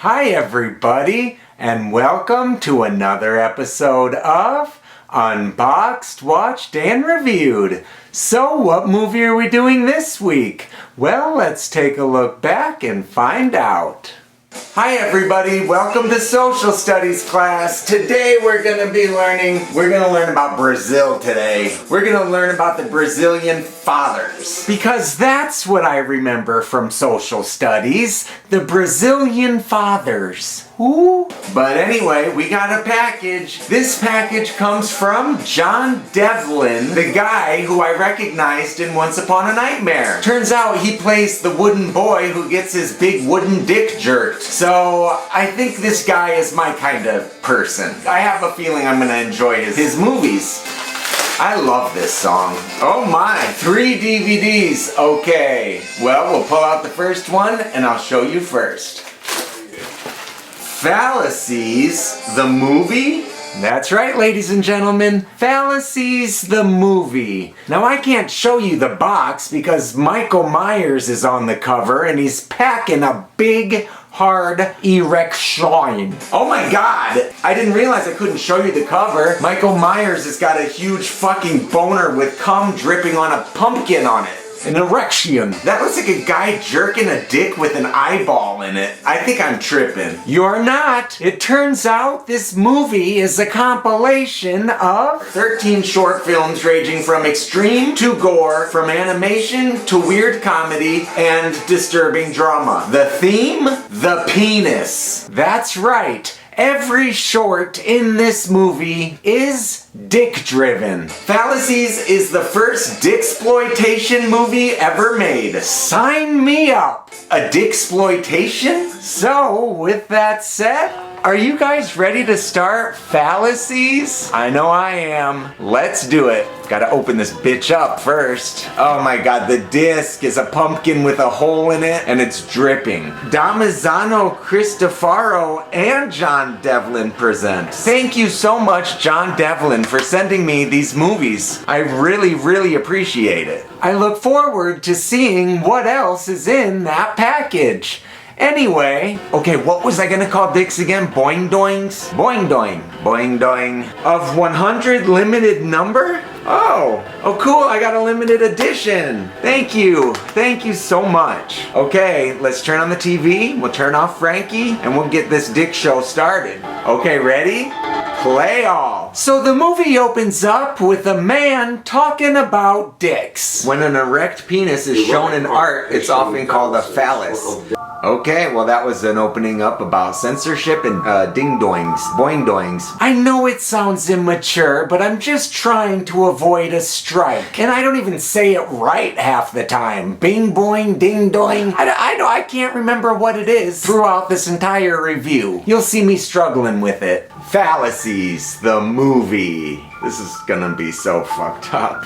Hi everybody, and welcome to another episode of Unboxed, Watched and Reviewed. So what movie are we doing this week? Well, let's take a look back and find out. Hi everybody, welcome to Social Studies class. Today we're going to learn about Brazil today. We're going to learn about the Brazilian fathers. Because that's what I remember from Social Studies, the Brazilian fathers. Ooh. But anyway, we got a package. This package comes from Jon Devlin, the guy who I recognized in Once Upon a Nightmare. Turns out he plays the wooden boy who gets his big wooden dick jerked. So I think this guy is my kind of person. I have a feeling I'm gonna enjoy his movies. I love this song. Oh my, 3 DVDs. Okay, well, we'll pull out the first one and I'll show you first. Phallacies, the movie? That's right, ladies and gentlemen. Phallacies, the movie. Now, I can't show you the box because Michael Myers is on the cover and he's packing a big, hard erection. Oh my god! I didn't realize I couldn't show you the cover. Michael Myers has got a huge fucking boner with cum dripping on a pumpkin on it. An erection. That looks like a guy jerking a dick with an eyeball in it. I think I'm tripping. You're not. It turns out this movie is a compilation of 13 short films ranging from extreme to gore, from animation to weird comedy and disturbing drama. The theme? The penis. That's right. Every short in this movie is dick-driven. Phallacies is the first dicksploitation movie ever made. Sign me up! A dicksploitation? So, with that said, are you guys ready to start Phallacies? I know I am. Let's do it. Gotta open this bitch up first. Oh my god, the disc is a pumpkin with a hole in it and it's dripping. Domiziano Cristopharo and Jon Devlin present. Thank you so much, Jon Devlin, for sending me these movies. I really appreciate it. I look forward to seeing what else is in that package. Anyway, okay, what was I gonna call dicks again? Boing doings? Boing doing. Boing doing. Of 100 limited number? Oh cool, I got a limited edition. Thank you so much. Okay, let's turn on the TV, we'll turn off Frankie, and we'll get this dick show started. Okay, ready? Play all. So the movie opens up with a man talking about dicks. When an erect penis is shown in art, it's often called a phallus. Okay, well that was an opening up about censorship and ding-doings, boing-doings. I know it sounds immature, but I'm just trying to avoid a strike. And I don't even say it right half the time. Bing-boing, ding-doing. I can't remember what it is throughout this entire review. You'll see me struggling with it. Phallacies, the movie. This is gonna be so fucked up.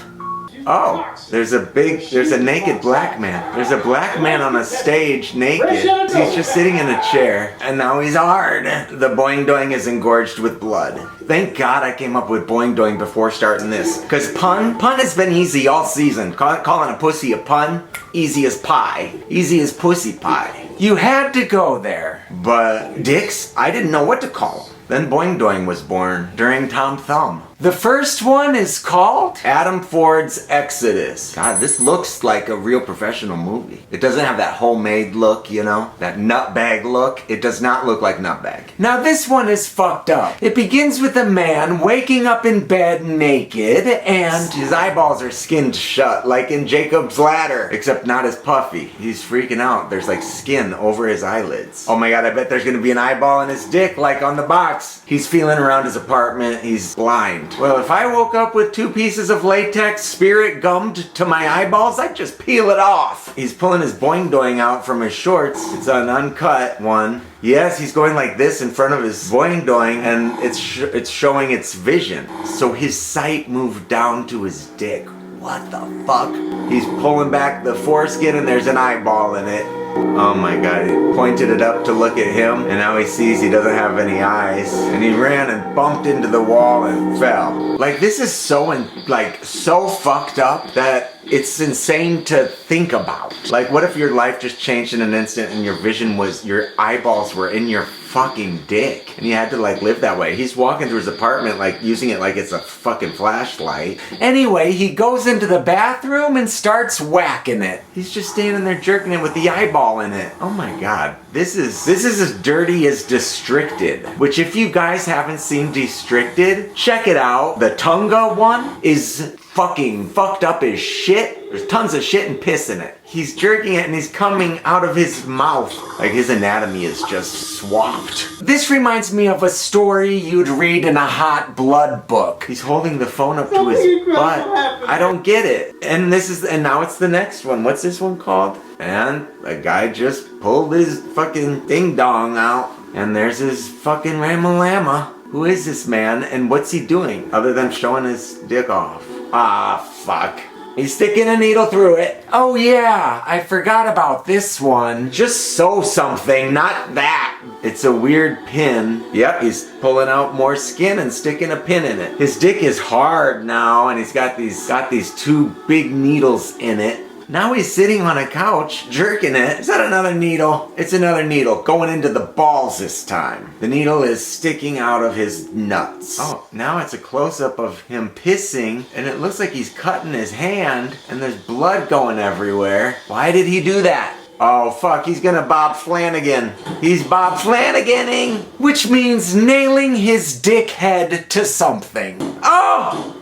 Oh, there's a naked black man. There's a black man on a stage naked. He's just sitting in a chair, and now he's hard. The boing doing is engorged with blood. Thank God I came up with boing doing before starting this. Cause pun has been easy all season. Calling a pussy a pun, easy as pie. Easy as pussy pie. You had to go there. But dicks, I didn't know what to call them. Then Boing Doing was born during Tom Thumb. The first one is called Adam Ford's Exodus. God, this looks like a real professional movie. It doesn't have that homemade look, you know? That nutbag look. It does not look like nutbag. Now this one is fucked up. It begins with a man waking up in bed naked and his eyeballs are skinned shut like in Jacob's Ladder. Except not as puffy. He's freaking out. There's like skin over his eyelids. Oh my god, I bet there's gonna be an eyeball in his dick like on the box. He's feeling around his apartment. He's blind. Well, if I woke up with 2 pieces of latex spirit gummed to my eyeballs, I'd just peel it off. He's pulling his boing doing out from his shorts. It's an uncut one. Yes, he's going like this in front of his boing doing, and it's showing its vision. So his sight moved down to his dick. What the fuck? He's pulling back the foreskin and there's an eyeball in it. Oh my god, he pointed it up to look at him, and now he sees he doesn't have any eyes. And he ran and bumped into the wall and fell. Like, this is so fucked up that It's insane to think about. Like, what if your life just changed in an instant and your vision was, your eyeballs were in your fucking dick and you had to like live that way? He's walking through his apartment like using it like it's a fucking flashlight. Anyway, he goes into the bathroom and starts whacking it. He's just standing there jerking it with the eyeball in it. Oh my god. This is as dirty as Districted, which if you guys haven't seen Districted, check it out. The Tunga one is fucking fucked up as shit. There's tons of shit and piss in it. He's jerking it and he's coming out of his mouth. Like his anatomy is just swamped. This reminds me of a story you'd read in a hot blood book. He's holding the phone up to his butt. I don't get it. And now it's the next one. What's this one called? And a guy just pulled his fucking ding dong out. And there's his fucking Ramalama. Who is this man and what's he doing other than showing his dick off? Ah, fuck. He's sticking a needle through it. Oh yeah, I forgot about this one. Just sew something, not that. It's a weird pin. Yep, he's pulling out more skin and sticking a pin in it. His dick is hard now and he's got these two big needles in it. Now he's sitting on a couch, jerking it. Is that another needle? It's another needle, going into the balls this time. The needle is sticking out of his nuts. Oh, now it's a close-up of him pissing, and it looks like he's cutting his hand, and there's blood going everywhere. Why did he do that? Oh fuck, he's gonna Bob Flanagan. He's Bob Flanagan-ing! Which means nailing his dick head to something. Oh!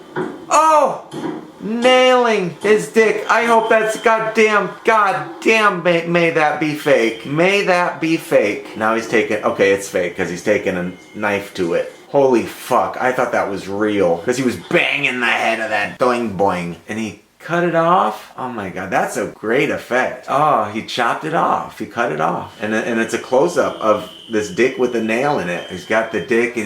Oh! Nailing his dick. I hope that's goddamn, may that be fake. May that be fake. Now he's taking, okay, it's fake because he's taking a knife to it. Holy fuck, I thought that was real because he was banging the head of that boing boing and he cut it off. Oh my god, that's a great effect. Oh, he chopped it off. He cut it off. And it's a close-up of this dick with the nail in it. He's got the dick and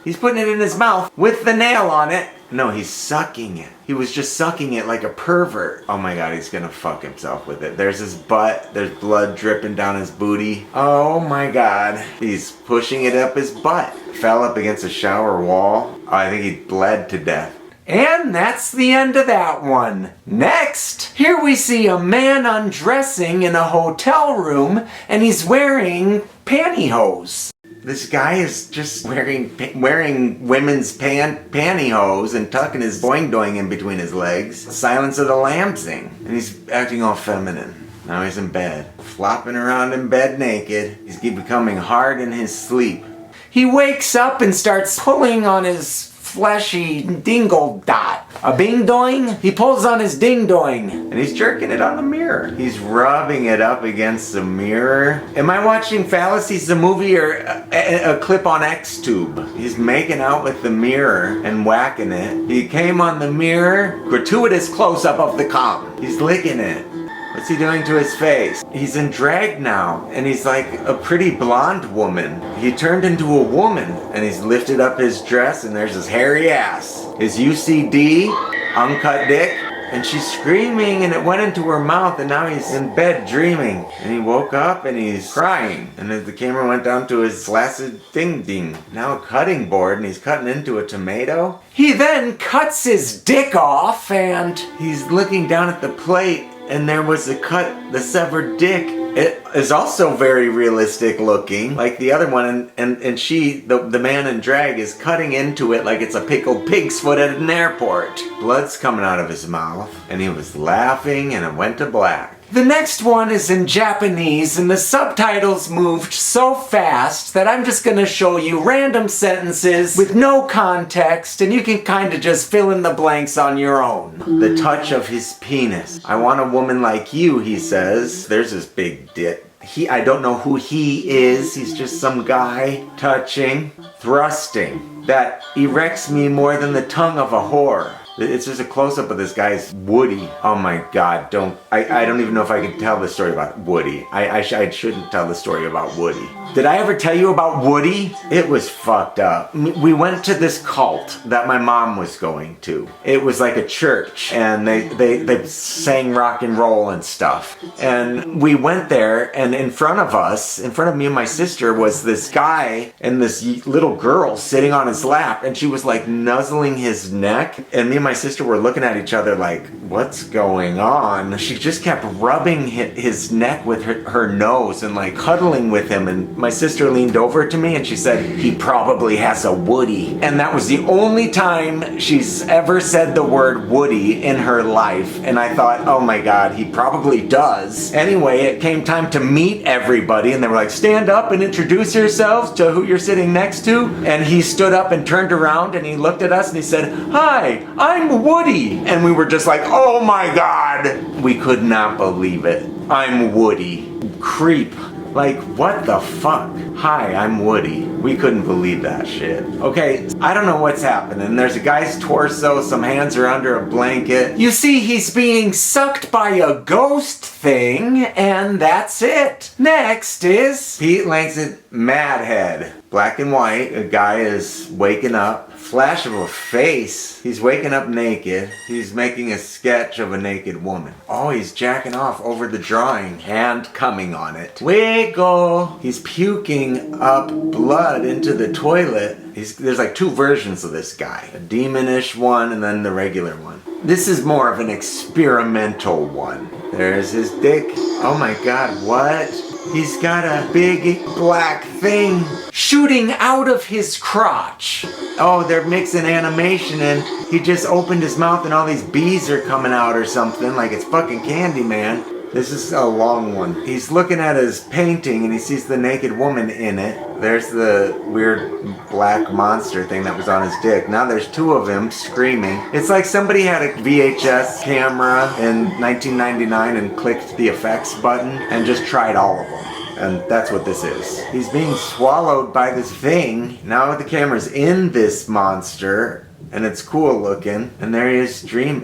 he's putting it in his mouth with the nail on it. No, he's sucking it. He was just sucking it like a pervert. Oh my god, he's gonna fuck himself with it. There's his butt. There's blood dripping down his booty. Oh my god. He's pushing it up his butt. Fell up against a shower wall. Oh, I think he bled to death. And that's the end of that one. Next, here we see a man undressing in a hotel room and he's wearing pantyhose. This guy is just wearing women's pantyhose and tucking his boing-doing in between his legs. Silence of the Lambs thing. And he's acting all feminine. Now he's in bed. Flopping around in bed naked. He's becoming hard in his sleep. He wakes up and starts pulling on his fleshy dingle dot. A bing-doing? He pulls on his ding-doing. And he's jerking it on the mirror. He's rubbing it up against the mirror. Am I watching Phallacies the movie or a clip on Xtube? He's making out with the mirror and whacking it. He came on the mirror. Gratuitous close-up of the cum. He's licking it. What's he doing to his face? He's in drag now, and he's like a pretty blonde woman. He turned into a woman, and he's lifted up his dress, and there's his hairy ass. His UCD, uncut dick, and she's screaming, and it went into her mouth, and now he's in bed dreaming. And he woke up, and he's crying. And the camera went down to his flaccid ding-ding. Now a cutting board, and he's cutting into a tomato. He then cuts his dick off, and he's looking down at the plate, and there was the severed dick. It is also very realistic looking, like the other one, and she, the man in drag, is cutting into it like it's a pickled pig's foot at an airport. Blood's coming out of his mouth, and he was laughing, and it went to black. The next one is in Japanese, and the subtitles moved so fast that I'm just gonna show you random sentences with no context, and you can kind of just fill in the blanks on your own. The touch of his penis. I want a woman like you, he says. There's this big dick. I don't know who he is. He's just some guy touching, thrusting. That erects me more than the tongue of a whore. It's just a close-up of this guy's Woody. Oh my god, I don't even know if I can tell the story about Woody. I shouldn't tell the story about Woody. Did I ever tell you about Woody? It was fucked up. We went to this cult that my mom was going to. It was like a church, and they sang rock and roll and stuff. And we went there, and in front of me and my sister, was this guy and this little girl sitting on his lap, and she was like nuzzling his neck, and me and my my sister were looking at each other like, what's going on? She just kept rubbing his neck with her nose and like cuddling with him. And my sister leaned over to me and she said, he probably has a Woody. And that was the only time she's ever said the word Woody in her life. And I thought, oh my God, he probably does. Anyway, it came time to meet everybody and they were like, stand up and introduce yourselves to who you're sitting next to. And he stood up and turned around and he looked at us and he said, hi, I'm Woody. And we were just like, oh my God. We could not believe it. I'm Woody. Creep. Like, what the fuck? Hi, I'm Woody. We couldn't believe that shit. Okay, I don't know what's happening. There's a guy's torso, some hands are under a blanket. You see, he's being sucked by a ghost thing, and that's it. Next is Pete Langston, Madhead. Black and white, a guy is waking up. Flash of a face. He's waking up naked. He's making a sketch of a naked woman. Oh, he's jacking off over the drawing. Hand coming on it. Wiggle. He's puking up blood into the toilet. There's like two versions of this guy. A demonish one and then the regular one. This is more of an experimental one. There's his dick. Oh my God, what? He's got a big black thing shooting out of his crotch. Oh, they're mixing animation and he just opened his mouth and all these bees are coming out or something like it's fucking Candyman. This is a long one. He's looking at his painting and he sees the naked woman in it. There's the weird black monster thing that was on his dick. Now there's two of him screaming. It's like somebody had a VHS camera in 1999 and clicked the effects button and just tried all of them. And that's what this is. He's being swallowed by this thing. Now the camera's in this monster. And it's cool looking. And there he is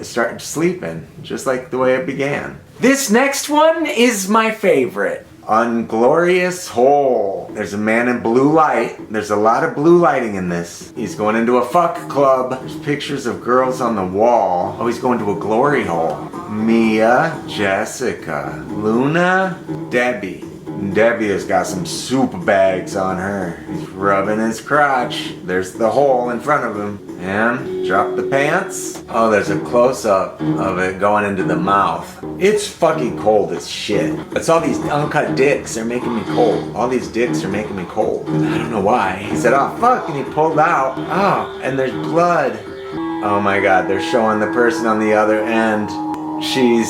starting sleeping. Just like the way it began. This next one is my favorite. Unglorious Hole. There's a man in blue light. There's a lot of blue lighting in this. He's going into a fuck club. There's pictures of girls on the wall. Oh, he's going to a glory hole. Mia, Jessica, Luna, Debbie. Debbie has got some soup bags on her. He's rubbing his crotch. There's the hole in front of him. And drop the pants. Oh, there's a close-up of it going into the mouth. It's fucking cold as shit. It's all these uncut dicks. They're making me cold. All these dicks are making me cold. I don't know why. He said, oh, fuck, and he pulled out. Oh, and there's blood. Oh my God, they're showing the person on the other end. She's...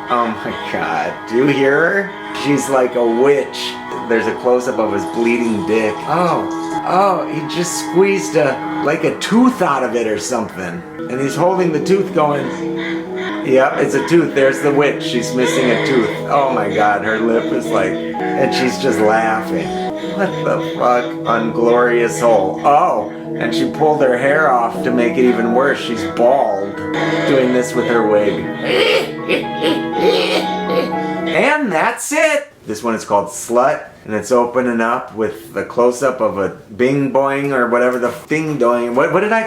oh my God, do you hear her? She's like a witch. There's a close-up of his bleeding dick. Oh, he just squeezed like a tooth out of it or something. And he's holding the tooth going, yep, it's a tooth. There's the witch. She's missing a tooth. Oh my God, her lip is like, and she's just laughing. What the fuck? Unglorious Hole. Oh, and she pulled her hair off to make it even worse. She's bald, doing this with her wig. And that's it. This one is called Slut, and it's opening up with the close-up of a bing boing or whatever the thing doing. What do I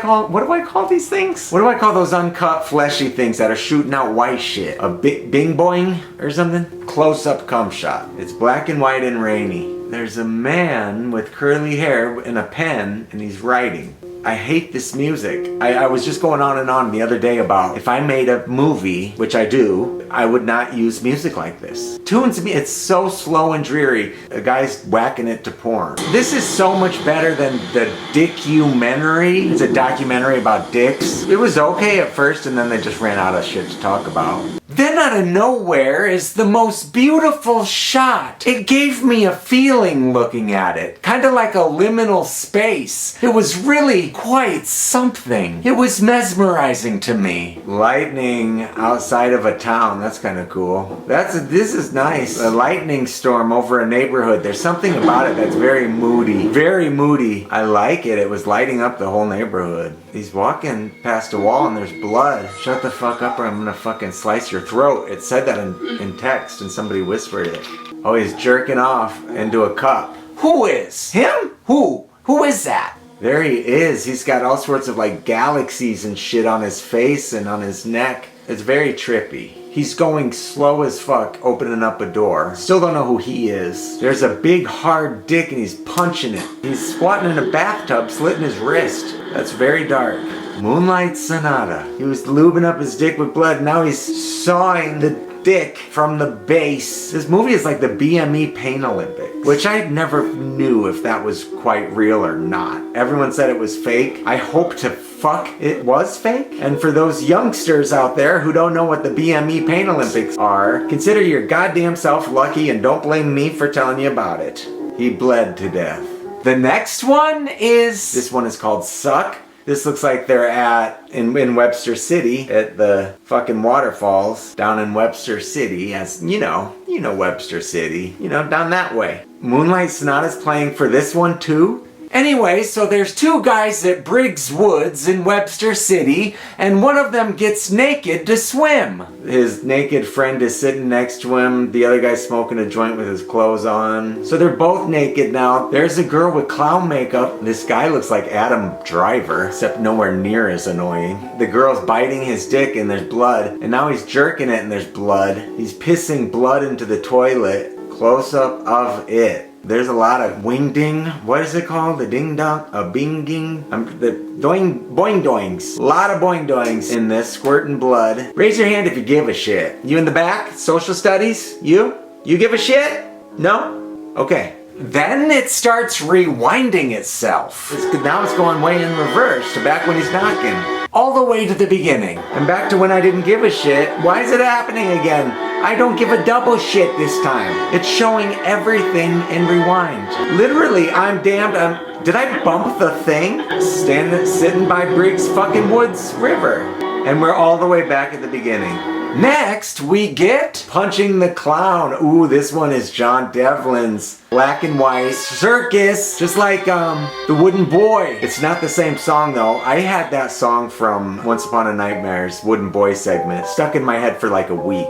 call these things? What do I call those uncut fleshy things that are shooting out white shit? A bing boing or something? Close-up cum shot. It's black and white and rainy. There's a man with curly hair and a pen, and he's writing. I hate this music. I was just going on and on the other day about if I made a movie, which I do, I would not use music like this. Tunes me, it's so slow and dreary. A guy's whacking it to porn. This is so much better than the Dickumentary. It's a documentary about dicks. It was okay at first and then they just ran out of shit to talk about. Then out of nowhere is the most beautiful shot. It gave me a feeling looking at it. Kind of like a liminal space. It was really quite something. It was mesmerizing to me. Lightning outside of a town. That's kind of cool. This is nice. A lightning storm over a neighborhood. There's something about it that's very moody. Very moody. I like it. It was lighting up the whole neighborhood. He's walking past a wall and there's blood. Shut the fuck up or I'm gonna fucking slice your throat. It said that in text and somebody whispered it. Oh, he's jerking off into a cup. Who is? Him? Who? Who is that? There he is. He's got all sorts of like galaxies and shit on his face and on his neck. It's very trippy. He's going slow as fuck, opening up a door. Still don't know who he is. There's a big hard dick and he's punching it. He's squatting in a bathtub, slitting his wrist. That's very dark. Moonlight Sonata. He was lubing up his dick with blood. Now he's sawing the dick from the base. This movie is like the BME Pain Olympics, which I never knew if that was quite real or not. Everyone said it was fake. I hope to fuck it was fake. And for those youngsters out there who don't know what the BME Pain Olympics are, consider your goddamn self lucky and don't blame me for telling you about it. He bled to death. The next one is, this one is called Suck. This looks like they're in Webster City at the fucking waterfalls down in Webster City, as you know Webster City, down that way. Moonlight Sonata's playing for this one too. Anyway, so there's two guys at Briggs Woods in Webster City, and one of them gets naked to swim. His naked friend is sitting next to him. The other guy's smoking a joint with his clothes on. So they're both naked now. There's a girl with clown makeup. This guy looks like Adam Driver, except nowhere near as annoying. The girl's biting his dick and there's blood, and now he's jerking it and there's blood. He's pissing blood into the toilet. Close up of it. There's a lot of wing ding. What is it called? The ding dong? A bing ding? The doing boing doings. A lot of boing doings in this, squirting blood. Raise your hand if you give a shit. You in the back? Social studies? You? You give a shit? No? Okay. Then it starts rewinding itself. Now it's going way in reverse to back when he's knocking. All the way to the beginning. And back to when I didn't give a shit. Why is it happening again? I don't give a double shit this time. It's showing everything in rewind. Literally, I'm damned. Did I bump the thing? Sitting by Briggs fucking Woods River. And we're all the way back at the beginning. Next, we get Punching the Clown. Ooh, this one is Jon Devlin's black and white circus, just like The Wooden Boy. It's not the same song though. I had that song from Once Upon a Nightmare's Wooden Boy segment stuck in my head for like a week.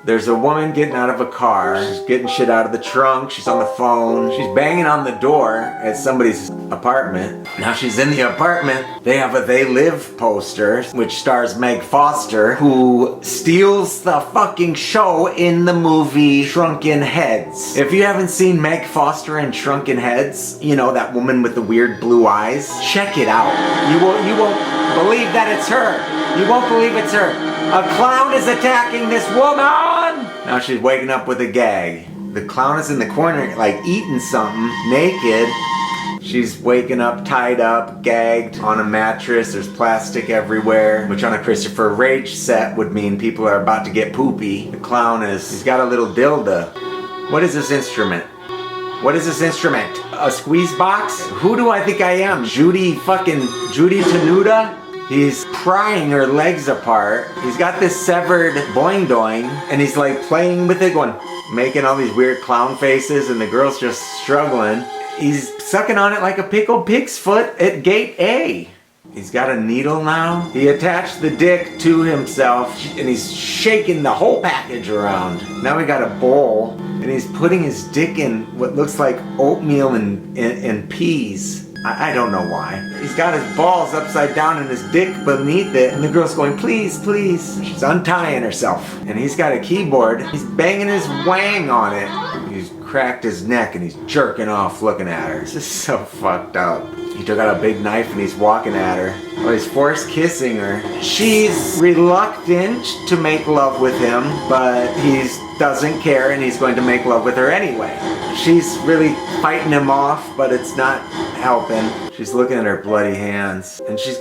There's a woman getting out of a car. She's getting shit out of the trunk. She's on the phone. She's banging on the door at somebody's apartment. Now she's in the apartment. They have a They Live poster, which stars Meg Foster, who steals the fucking show in the movie Shrunken Heads. If you haven't seen Meg Foster in Shrunken Heads, that woman with the weird blue eyes, check it out. You won't believe that it's her. You won't believe it's her. A clown is attacking this woman! Now she's waking up with a gag. The clown is in the corner, like eating something, naked. She's waking up, tied up, gagged on a mattress. There's plastic everywhere, which on a Christopher Rage set would mean people are about to get poopy. The clown he's got a little dildo. What is this instrument? What is this instrument? A squeeze box? Who do I think I am? Judy Tenuta? He's prying her legs apart. He's got this severed boing doing, and he's like playing with it, making all these weird clown faces, and the girl's just struggling. He's sucking on it like a pickled pig's foot at gate A. He's got a needle now. He attached the dick to himself, and he's shaking the whole package around. Now we got a bowl, and he's putting his dick in what looks like oatmeal and peas. I don't know why. He's got his balls upside down and his dick beneath it, and the girl's going, please, please. She's untying herself. And he's got a keyboard. He's banging his wang on it. He's cracked his neck and he's jerking off looking at her. This is so fucked up. He took out a big knife and he's walking at her. Oh, he's force kissing her. She's reluctant to make love with him, but he doesn't care and he's going to make love with her anyway. She's really fighting him off, but it's not helping. She's looking at her bloody hands, and she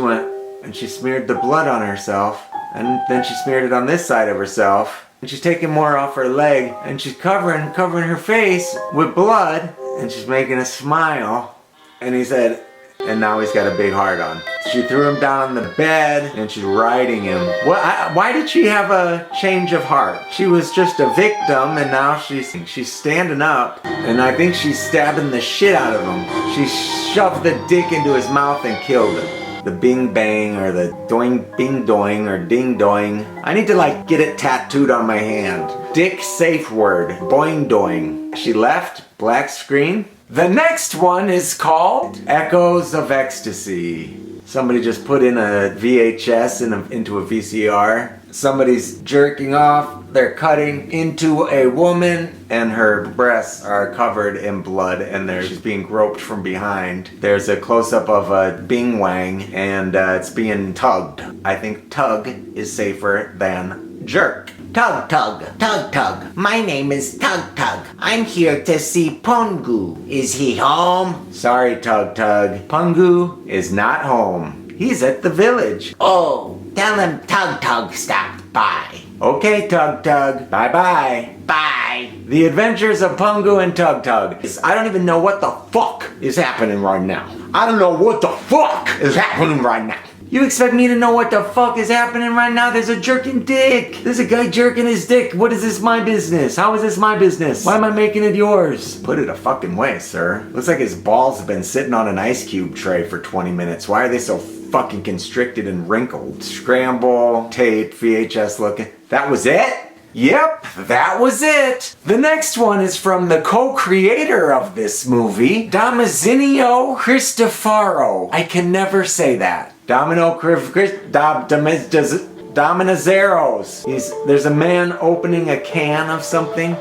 went and she smeared the blood on herself, and then she smeared it on this side of herself, and she's taking more off her leg, and she's covering her face with blood, and she's making a smile. And he said, and now he's got a big heart on. She threw him down on the bed and she's riding him. Why did she have a change of heart? She was just a victim and now she's standing up, and I think she's stabbing the shit out of him. She shoved the dick into his mouth and killed him. The bing bang or the doing bing doing or ding doing. I need to get it tattooed on my hand. Dick safe word. Boing doing. She left. Black screen. The next one is called Echoes of Ecstasy. Somebody just put in a VHS into a VCR Somebody's jerking off. They're cutting into a woman and her breasts are covered in blood and she's being groped from behind. There's a close-up of a bing wang and it's being tugged. I think tug is safer than jerk. Tug, tug, tug, tug. My name is Tug, tug. I'm here to see Pungu. Is he home? Sorry, Tug, tug. Pungu is not home. He's at the village. Oh, tell him Tug, tug stopped by. Okay, Tug, tug. Bye-bye. Bye. The Adventures of Pungu and Tug Tug. I don't even know what the fuck is happening right now. I don't know what the fuck is happening right now. You expect me to know what the fuck is happening right now? There's a jerking dick. There's a guy jerking his dick. What is this my business? How is this my business? Why am I making it yours? Put it a fucking way, sir. Looks like his balls have been sitting on an ice cube tray for 20 minutes. Why are they so fucking constricted and wrinkled? Scramble, tape, VHS looking. That was it? Yep, that was it. The next one is from the co-creator of this movie, Domiziano Cristopharo. I can never say that. Dominizeros. There's a man opening a can of something,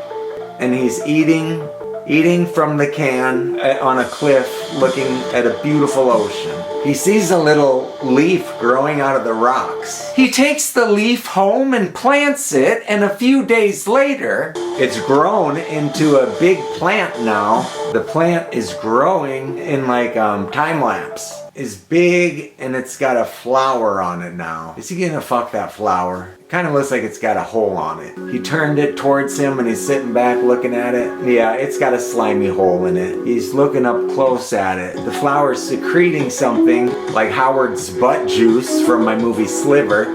and he's eating from the can on a cliff looking at a beautiful ocean. He sees a little leaf growing out of the rocks. He takes the leaf home and plants it, and a few days later, it's grown into a big plant now. The plant is growing in like time lapse. It's big and it's got a flower on it now. Is he gonna fuck that flower? Kind of looks like it's got a hole on it. He turned it towards him and he's sitting back looking at it. Yeah, it's got a slimy hole in it. He's looking up close at it. The flower's secreting something like Howard's butt juice from my movie Sliver.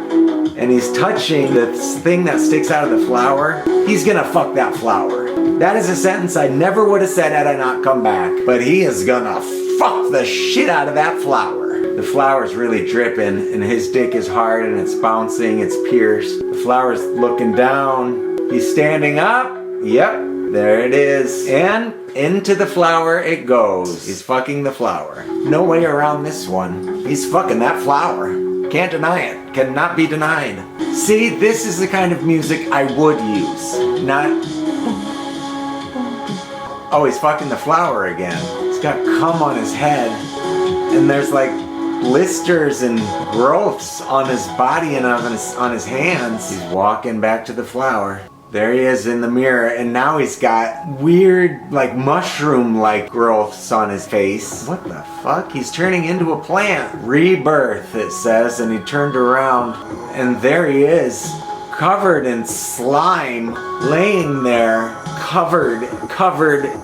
And he's touching the thing that sticks out of the flower. He's gonna fuck that flower. That is a sentence I never would have said had I not come back. But he is gonna fuck the shit out of that flower. The flower's really dripping and his dick is hard and it's bouncing, it's pierced. The flower's looking down. He's standing up. Yep, there it is. And into the flower it goes. He's fucking the flower. No way around this one. He's fucking that flower. Can't deny it. Cannot be denied. See, this is the kind of music I would use. Not... Oh, he's fucking the flower again. He's got cum on his head. And there's like blisters and growths on his body and on his hands. He's walking back to the flower. There he is in the mirror, and now he's got weird, like mushroom-like growths on his face. What the fuck? He's turning into a plant. Rebirth, it says, and he turned around, and there he is, covered in slime, laying there, covered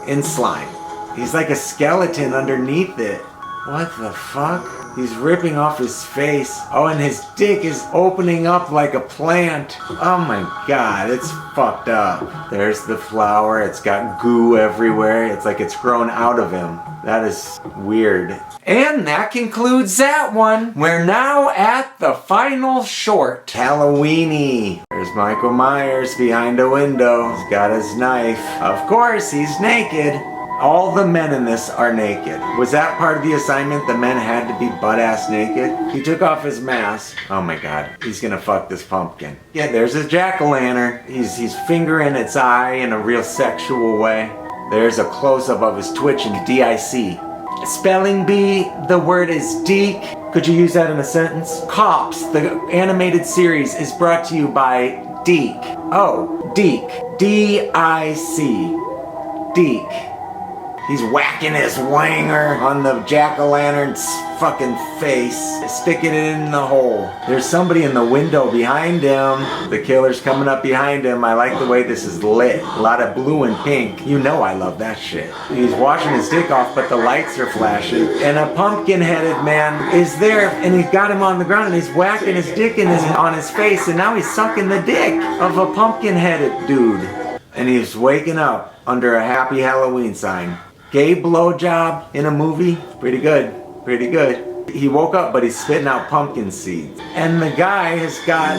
in slime. He's like a skeleton underneath it. What the fuck? He's ripping off his face. Oh, and his dick is opening up like a plant. Oh my god, it's fucked up. There's the flower. It's got goo everywhere. It's like it's grown out of him. That is weird. And that concludes that one. We're now at the final short. Halloweeny. There's Michael Myers behind a window. He's got his knife. Of course, he's naked. All the men in this are naked. Was that part of the assignment? The men had to be butt-ass naked? He took off his mask. Oh my god, he's gonna fuck this pumpkin. Yeah, there's his jack-o'-lantern. He's fingering its eye in a real sexual way. There's a close-up of his twitching D-I-C. Spelling bee, the word is deek. Could you use that in a sentence? Cops, the animated series, is brought to you by Deek. Oh, Deek. D-I-C. Deek. He's whacking his wanger on the jack-o'-lantern's fucking face, sticking it in the hole. There's somebody in the window behind him. The killer's coming up behind him. I like the way this is lit. A lot of blue and pink. You know I love that shit. He's washing his dick off, but the lights are flashing. And a pumpkin-headed man is there, and he's got him on the ground, and he's whacking his dick on his face, and now he's sucking the dick of a pumpkin-headed dude. And he's waking up under a Happy Halloween sign. Gay blowjob in a movie? Pretty good. Pretty good. He woke up, but he's spitting out pumpkin seeds. And the guy has got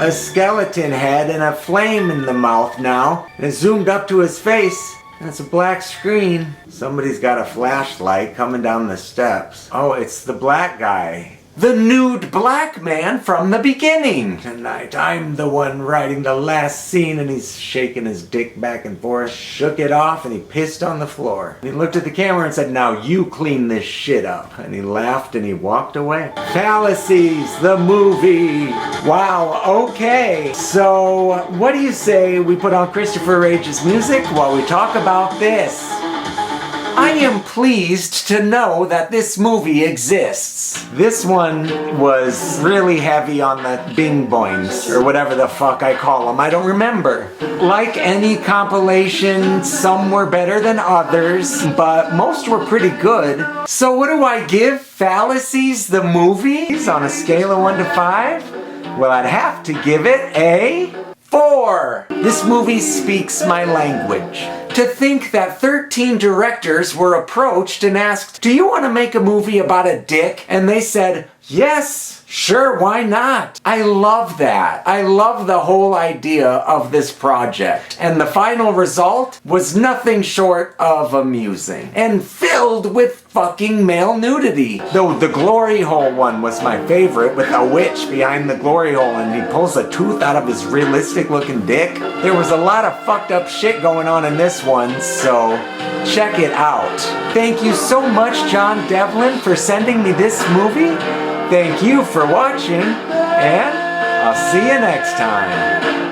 a skeleton head and a flame in the mouth now. And it's zoomed up to his face. And it's a black screen. Somebody's got a flashlight coming down the steps. Oh, it's the black guy. the nude black man from the beginning. Tonight, I'm the one writing the last scene, and he's shaking his dick back and forth, shook it off, and he pissed on the floor. And he looked at the camera and said, now you clean this shit up. And he laughed and he walked away. Phallacies, the movie. Wow, okay. So, what do you say we put on Christopher Rage's music while we talk about this? I am pleased to know that this movie exists. This one was really heavy on the bing boings, or whatever the fuck I call them. I don't remember. Like any compilation, some were better than others, but most were pretty good. So what do I give Phallacies the movie on a scale of 1 to 5? Well, I'd have to give it a 4. This movie speaks my language. To think that 13 directors were approached and asked, do you want to make a movie about a dick? And they said, yes, sure, why not? I love that. I love the whole idea of this project. And the final result was nothing short of amusing. And filled with fucking male nudity. Though the glory hole one was my favorite, with a witch behind the glory hole and he pulls a tooth out of his realistic looking dick. There was a lot of fucked up shit going on in this one, so check it out. Thank you so much, Jon Devlin, for sending me this movie. Thank you for watching, and I'll see you next time.